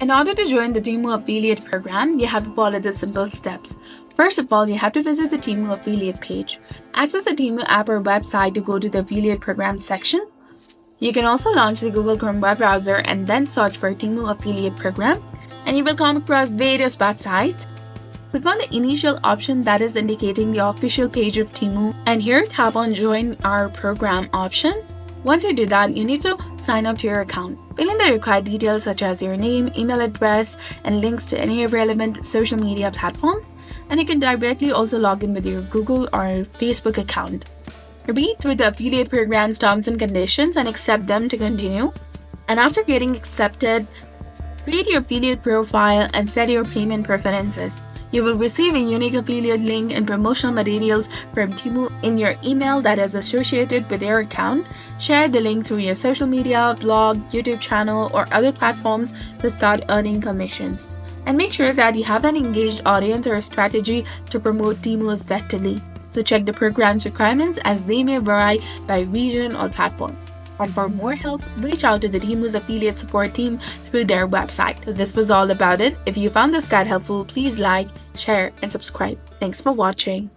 In order to join the Temu affiliate program, you have to follow the simple steps. First of all, you have to visit the Temu affiliate page. Access the Temu app or website to go to the affiliate program section. You can also launch the Google Chrome web browser and then search for Temu affiliate program, and you will come across various websites. Click on the initial option that is indicating the official page of Temu, and here tap on Join Our Program option. Once you do that, you need to sign up to your account. Fill in the required details such as your name, email address, and links to any relevant social media platforms. And you can directly also log in with your Google or Facebook account. Read through the affiliate program's terms and conditions and accept them to continue. And after getting accepted, create your affiliate profile and set your payment preferences. You will receive a unique affiliate link and promotional materials from Temu in your email that is associated with your account. Share the link through your social media, blog, YouTube channel, or other platforms to start earning commissions. And make sure that you have an engaged audience or a strategy to promote Temu effectively. So check the program's requirements as they may vary by region or platform. And for more help, reach out to the Temu's affiliate support team through their website. So this was all about it. If you found this guide helpful, please like, share, and subscribe. Thanks for watching.